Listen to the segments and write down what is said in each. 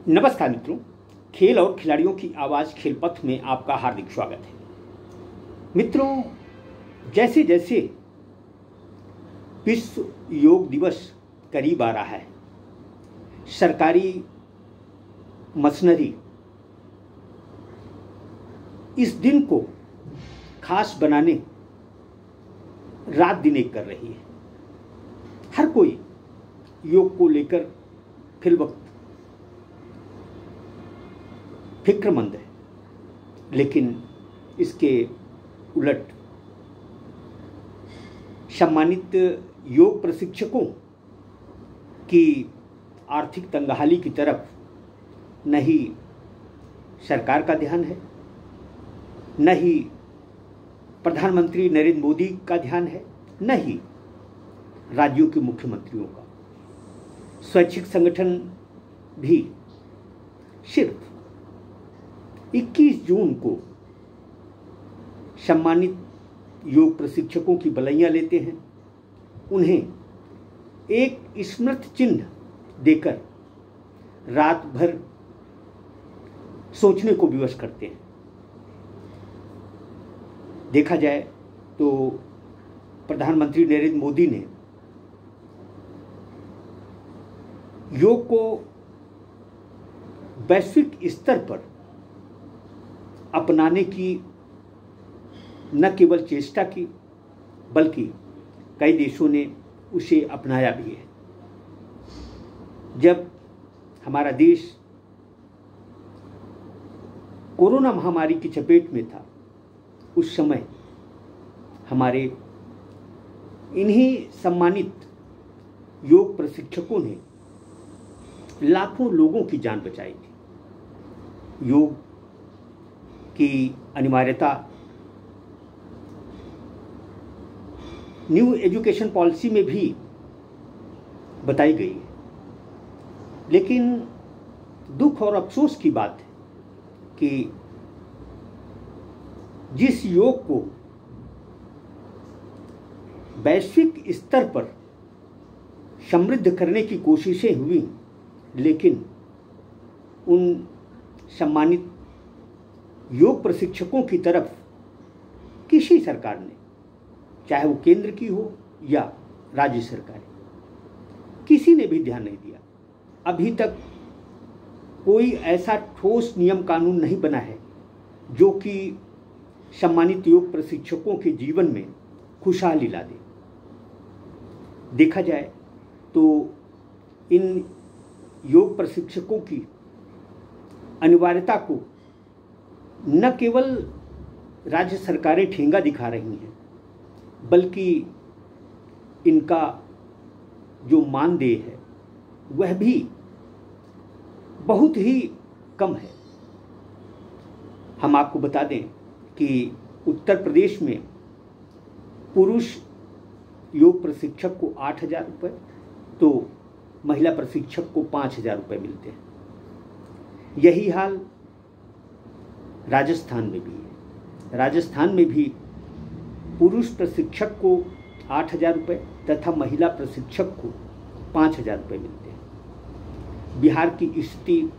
नमस्कार मित्रों, खेल और खिलाड़ियों की आवाज़ खेल पथ में आपका हार्दिक स्वागत है। मित्रों, जैसे जैसे विश्व योग दिवस करीब आ रहा है, सरकारी मशीनरी इस दिन को खास बनाने रात दिन एक कर रही है। हर कोई योग को लेकर फिलवक्त फिक्रमंद है, लेकिन इसके उलट सम्मानित योग प्रशिक्षकों की आर्थिक तंगहाली की तरफ न ही सरकार का ध्यान है, न ही प्रधानमंत्री नरेंद्र मोदी का ध्यान है, न ही राज्यों के मुख्यमंत्रियों का। स्वैच्छिक संगठन भी सिर्फ 21 जून को सम्मानित योग प्रशिक्षकों की बलैयां लेते हैं, उन्हें एक स्मृति चिन्ह देकर रात भर सोचने को विवश करते हैं। देखा जाए तो प्रधानमंत्री नरेंद्र मोदी ने योग को वैश्विक स्तर पर अपनाने की न केवल चेष्टा की, बल्कि कई देशों ने उसे अपनाया भी है। जब हमारा देश कोरोना महामारी की चपेट में था, उस समय हमारे इन्हीं सम्मानित योग प्रशिक्षकों ने लाखों लोगों की जान बचाई थी। योग की अनिवार्यता न्यू एजुकेशन पॉलिसी में भी बताई गई है, लेकिन दुख और अफसोस की बात है कि जिस योग को वैश्विक स्तर पर समृद्ध करने की कोशिशें हुई, लेकिन उन सम्मानित योग प्रशिक्षकों की तरफ किसी सरकार ने, चाहे वो केंद्र की हो या राज्य सरकार, किसी ने भी ध्यान नहीं दिया। अभी तक कोई ऐसा ठोस नियम कानून नहीं बना है जो कि सम्मानित योग प्रशिक्षकों के जीवन में खुशहाली ला दे। देखा जाए तो इन योग प्रशिक्षकों की अनिवार्यता को न केवल राज्य सरकारें ठेंगा दिखा रही हैं, बल्कि इनका जो मानदेय है वह भी बहुत ही कम है। हम आपको बता दें कि उत्तर प्रदेश में पुरुष योग प्रशिक्षक को 8,000 रुपये, तो महिला प्रशिक्षक को 5,000 रुपये मिलते हैं। यही हाल राजस्थान में भी है। राजस्थान में भी पुरुष प्रशिक्षक को 8,000 रुपये तथा महिला प्रशिक्षक को 5,000 रुपये मिलते हैं। बिहार की स्थिति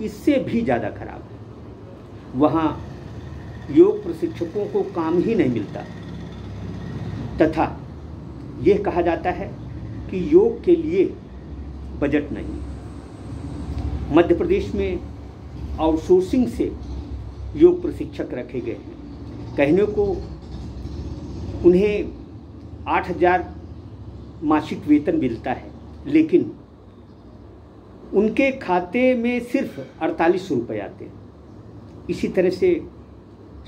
इससे भी ज़्यादा खराब है। वहाँ योग प्रशिक्षकों को काम ही नहीं मिलता तथा यह कहा जाता है कि योग के लिए बजट नहीं। मध्य प्रदेश में आउटसोर्सिंग से योग प्रशिक्षक रखे गए हैं। कहने को उन्हें 8,000 मासिक वेतन मिलता है, लेकिन उनके खाते में सिर्फ 48 रुपये आते हैं। इसी तरह से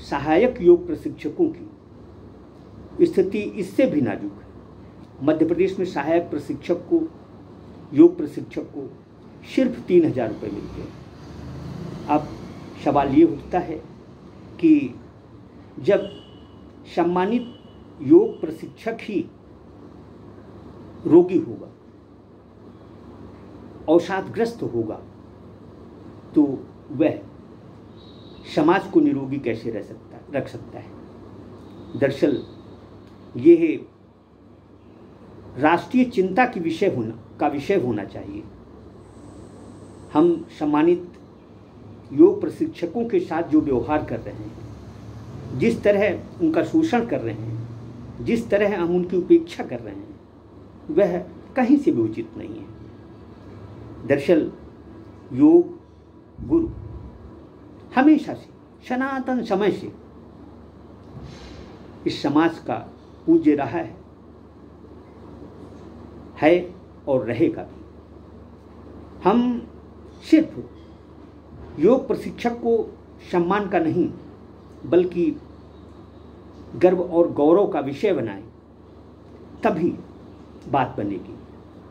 सहायक योग प्रशिक्षकों की स्थिति इससे भी नाजुक है। मध्य प्रदेश में सहायक प्रशिक्षक को, योग प्रशिक्षक को सिर्फ 3,000 रुपये मिलते हैं। अब सवाल ये उठता है कि जब सम्मानित योग प्रशिक्षक ही रोगी होगा, अवसादग्रस्त होगा, तो वह समाज को निरोगी कैसे रख सकता है। दरअसल ये राष्ट्रीय चिंता की विषय होना चाहिए। हम सम्मानित योग प्रशिक्षकों के साथ जो व्यवहार कर रहे हैं, जिस तरह उनका शोषण कर रहे हैं, जिस तरह हम उनकी उपेक्षा कर रहे हैं, वह कहीं से भी उचित नहीं है। दरअसल योग गुरु हमेशा से, सनातन समय से इस समाज का पूज्य रहा है और रहेगा भी। हम सिर्फ योग प्रशिक्षक को सम्मान का नहीं बल्कि गर्व और गौरव का विषय बनाएं, तभी बात बनेगी।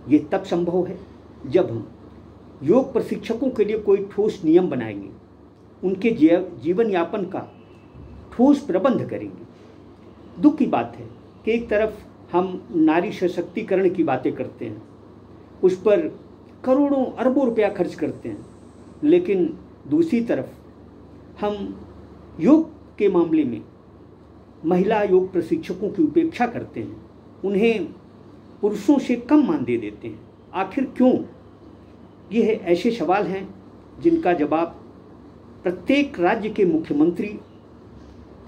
ये तब संभव है जब हम योग प्रशिक्षकों के लिए कोई ठोस नियम बनाएंगे, उनके जीवन यापन का ठोस प्रबंध करेंगे। दुख की बात है कि एक तरफ हम नारी सशक्तिकरण की बातें करते हैं, उस पर करोड़ों अरबों रुपया खर्च करते हैं, लेकिन दूसरी तरफ हम योग के मामले में महिला योग प्रशिक्षकों की उपेक्षा करते हैं, उन्हें पुरुषों से कम मान दे देते हैं। आखिर क्यों? यह ऐसे सवाल हैं जिनका जवाब प्रत्येक राज्य के मुख्यमंत्री,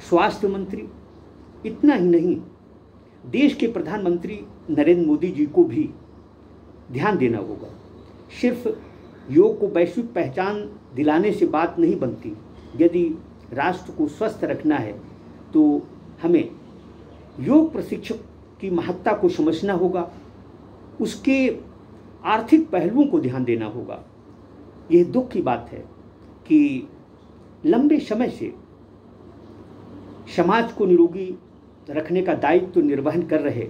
स्वास्थ्य मंत्री, इतना ही नहीं देश के प्रधानमंत्री नरेंद्र मोदी जी को भी ध्यान देना होगा। सिर्फ योग को वैश्विक पहचान दिलाने से बात नहीं बनती। यदि राष्ट्र को स्वस्थ रखना है तो हमें योग प्रशिक्षक की महत्ता को समझना होगा, उसके आर्थिक पहलुओं को ध्यान देना होगा। यह दुख की बात है कि लंबे समय से समाज को निरोगी रखने का दायित्व निर्वहन कर रहे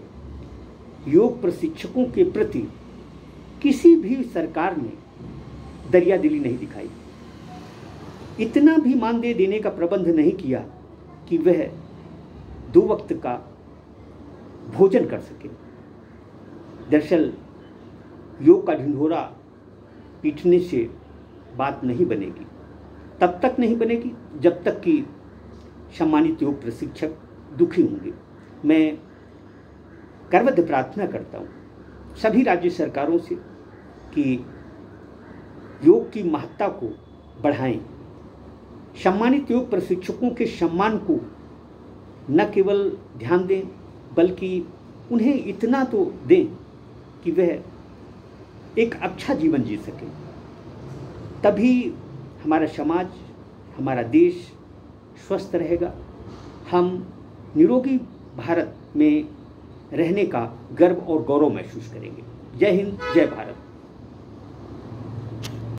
योग प्रशिक्षकों के प्रति किसी भी सरकार ने दरियादिली नहीं दिखाई, इतना भी मानदेय देने का प्रबंध नहीं किया कि वह 2 वक्त का भोजन कर सके। दरअसल योग का ढिंढोरा पीटने से बात नहीं बनेगी, तब तक नहीं बनेगी जब तक कि सम्मानित योग प्रशिक्षक दुखी होंगे। मैं करवद प्रार्थना करता हूँ सभी राज्य सरकारों से कि योग की महत्ता को बढ़ाएं, सम्मानित योग प्रशिक्षकों के सम्मान को न केवल ध्यान दें बल्कि उन्हें इतना तो दें कि वह एक अच्छा जीवन जी सकें। तभी हमारा समाज, हमारा देश स्वस्थ रहेगा। हम निरोगी भारत में रहने का गर्व और गौरव महसूस करेंगे। जय हिंद, जय भारत।